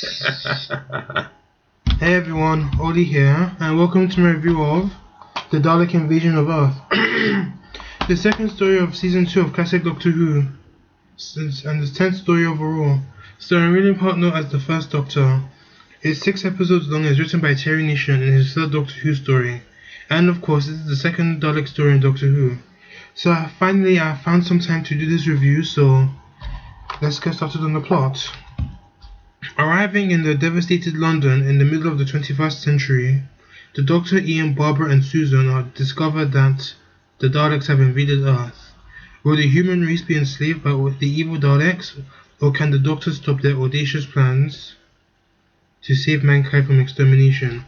Hey everyone, Oli here, and welcome to my review of the Dalek Invasion of Earth, the second story of season 2 of classic Doctor Who, and the 10th story overall, starring William Hartnell as the first Doctor. It's 6 episodes long and is written by Terry Nation in his third Doctor Who story, and of course this is the second Dalek story in Doctor Who. So I found some time to do this review, so let's get started on the plot. Arriving in the devastated London in the middle of the 21st century, the Doctor, Ian, Barbara and Susan discover that the Daleks have invaded Earth. Will the human race be enslaved by the evil Daleks, or can the Doctor stop their audacious plans to save mankind from extermination?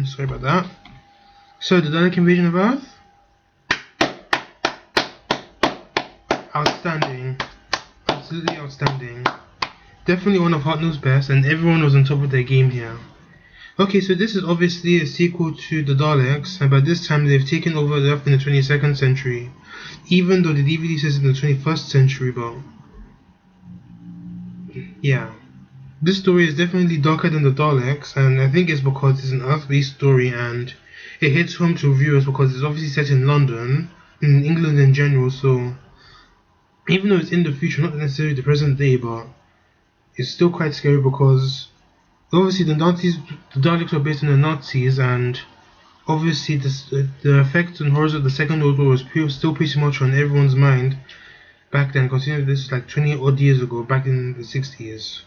Sorry about that. So, the Dalek Invasion of Earth? Outstanding. Absolutely outstanding. Definitely one of Hartnell's best, and everyone was on top of their game here. Okay, so this is obviously a sequel to the Daleks, and by this time they've taken over Earth in the 22nd century, even though the DVD says in the 21st century, but yeah. This story is definitely darker than the Daleks, and I think it's because it's an Earth-based story, and it hits home to viewers because it's obviously set in London, in England in general, so even though it's in the future, not necessarily the present day, but it's still quite scary because obviously the Daleks were based on the Nazis, and obviously the effects and horrors of the Second World War was still pretty much on everyone's mind back then, considering this is like 20 odd years ago, back in the 60s.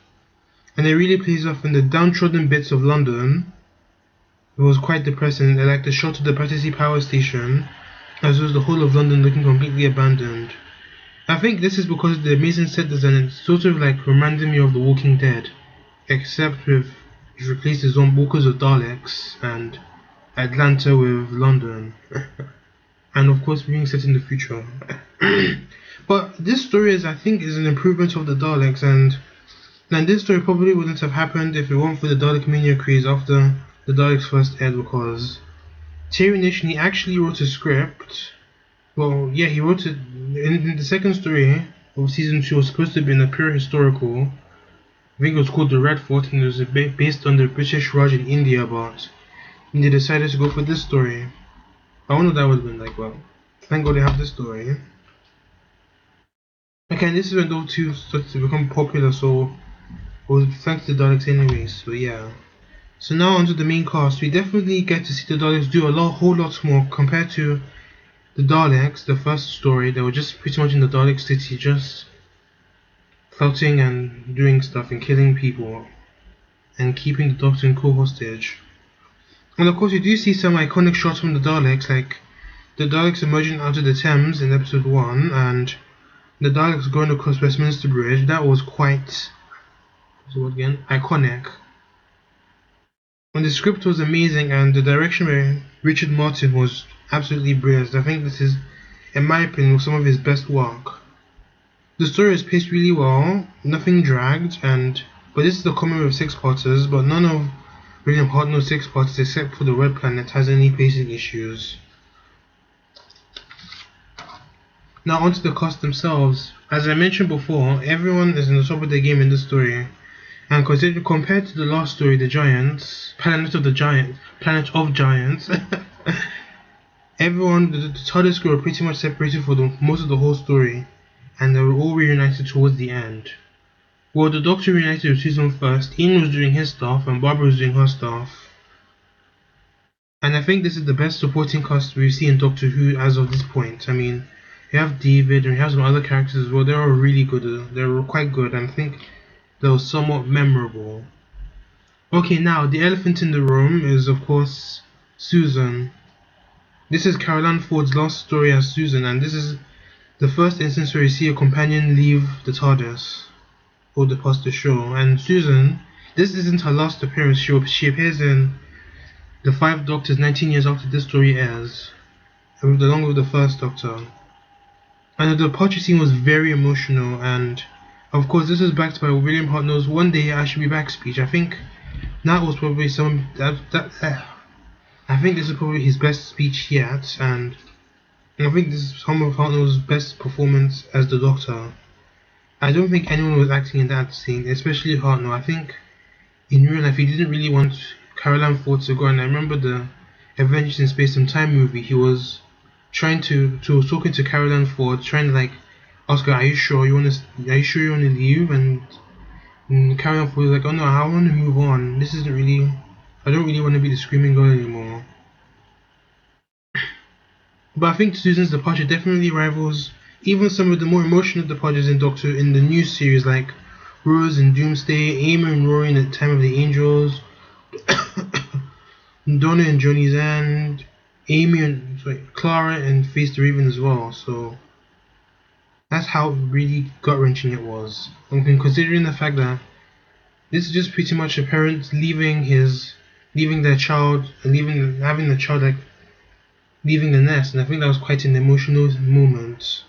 And it really plays off in the downtrodden bits of London. It was quite depressing, like the shot of the Battersea Power Station, as well as the whole of London looking completely abandoned. I think this is because of the amazing set design. It's sort of like reminding me of The Walking Dead, except with you've replaced the zombie walkers with Daleks and Atlanta with London, and of course being set in the future. But this story I think is an improvement of the Daleks, and this story probably wouldn't have happened if it weren't for the Dalek Mania craze after the Daleks first aired, because Terry Nation, he actually wrote a script. Well, yeah, he wrote it in the second story of season 2. Was supposed to be a pure historical. I think it was called The Red Fort, and it was based on the British Raj in India, but they decided to go for this story. I wonder what that would have been like. Well, thank God they have this story. Okay, and this is when those two started to become popular, so well, thanks to the Daleks anyways, so yeah. So now onto the main cast. We definitely get to see the Daleks do whole lot more compared to the Daleks, the first story. They were just pretty much in the Dalek city, just floating and doing stuff and killing people and keeping the Doctor and crew hostage. And of course you do see some iconic shots from the Daleks, like the Daleks emerging out of the Thames in episode 1 and the Daleks going across Westminster Bridge. That was quite iconic. And the script was amazing, and the direction by Richard Martin was absolutely brilliant. I think this is, in my opinion, some of his best work. The story is paced really well, nothing dragged, but this is the common with six-parters, but none of William Hartnell's six-parters except for the Red Planet has any pacing issues. Now onto the cast themselves. As I mentioned before, everyone is in the top of their game in this story. And compared to the last story, The Giants, Planet of Giants, everyone, the TARDIS crew were pretty much separated for most of the whole story, and they were all reunited towards the end. Well, the Doctor reunited with Susan first, Ian was doing his stuff, and Barbara was doing her stuff. And I think this is the best supporting cast we've seen in Doctor Who as of this point. I mean, you have David, and you have some other characters as well. They were really good, they were quite good, and I think that was somewhat memorable. Okay, now the elephant in the room is of course Susan. This is Caroline Ford's last story as Susan, and this is the first instance where you see a companion leave the TARDIS or depart the show. And Susan, this isn't her last appearance. She appears in The Five Doctors 19 years after this story airs, along with the first Doctor. And the departure scene was very emotional, and of course this is backed by William Hartnell's "One day I should be back" speech. I think that was probably I think this is probably his best speech yet, and I think this is some of Hartnell's best performance as the Doctor. I don't think anyone was acting in that scene, especially Hartnell. I think in real life he didn't really want Caroline Ford to go, and I remember the Avengers in Space and Time movie. He was was talking to Caroline Ford, trying to like ask her, "Are you sure you want to? Are you sure you want to leave?" And Caroline Ford was like, "Oh no, I want to move on. This isn't really. I don't really want to be the screaming girl anymore." But I think Susan's departure definitely rivals even some of the more emotional departures in Doctor in the new series, like Rose and Doomsday, Amy and Rory in the Time of the Angels, Donna and Johnny's End, Clara and Face the Raven as well. So that's how really gut wrenching it was. And considering the fact that this is just pretty much a parent leaving their child and having the child like leaving the nest, and I think that was quite an emotional moment.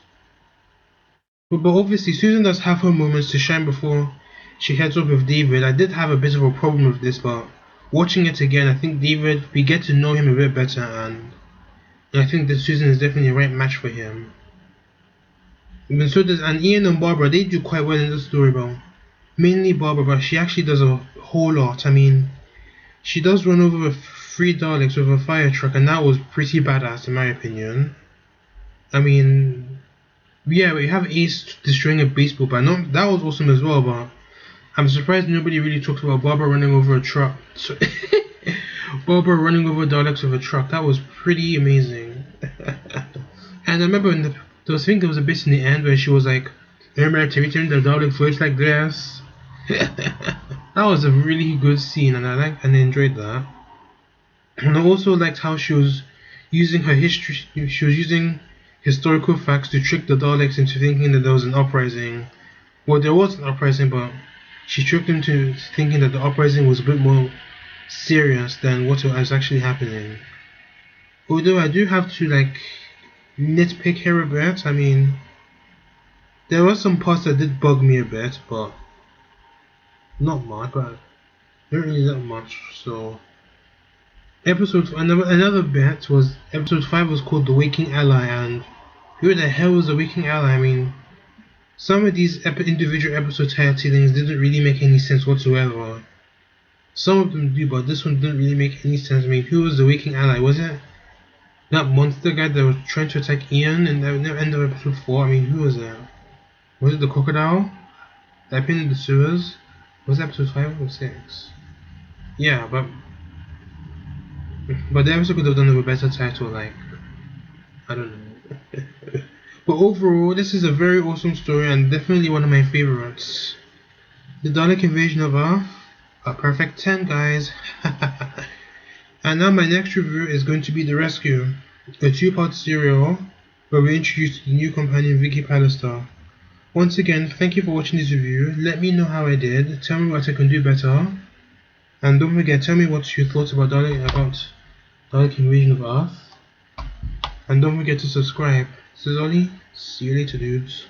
But obviously Susan does have her moments to shine before she heads off with David. I did have a bit of a problem with this, but watching it again, I think we get to know him a bit better, and I think that Susan is definitely a right match for him. And Ian and Barbara, they do quite well in the story, bro. Mainly Barbara, but she actually does a whole lot. I mean, she does run over 3 Daleks with a fire truck, and that was pretty badass in my opinion. I mean, yeah, we have Ace destroying a baseball bat. No, that was awesome as well, but I'm surprised nobody really talked about Barbara running over a truck. Barbara running over Daleks with a truck. That was pretty amazing. And I remember there was a bit in the end where she was like, "Remember to return the Dalek voice like this." That was a really good scene, and I enjoyed that. And I also liked how she was using her history. She was using historical facts to trick the Daleks into thinking that there was an uprising. Well, there was an uprising, but she tricked them to thinking that the uprising was a bit more serious than what was actually happening. Although I do have to like nitpick here a bit. I mean, there were some parts that did bug me a bit, but not much. But not really that much. So, another bit was episode 5 was called The Waking Ally, and who the hell was the Waking Ally? I mean, some of these individual episode titles didn't really make any sense whatsoever. Some of them do, but this one didn't really make any sense. I mean, who was the Waking Ally? Was it that monster guy that was trying to attack Ian in the end of episode 4? I mean, who was that? Was it the crocodile that appeared in the sewers? Was it episode 5 or 6? Yeah, but the episode could have done with a better title, like, I don't know. But overall, this is a very awesome story and definitely one of my favorites. The Dalek Invasion of Earth, a perfect 10, guys. And now my next review is going to be The Rescue, a 2-part serial where we introduce the new companion Vicky Pallister. Once again, thank you for watching this review. Let me know how I did, tell me what I can do better, and don't forget, tell me what you thought about Dalek Invasion of Earth, and don't forget to subscribe. This is Oli, see you later dudes.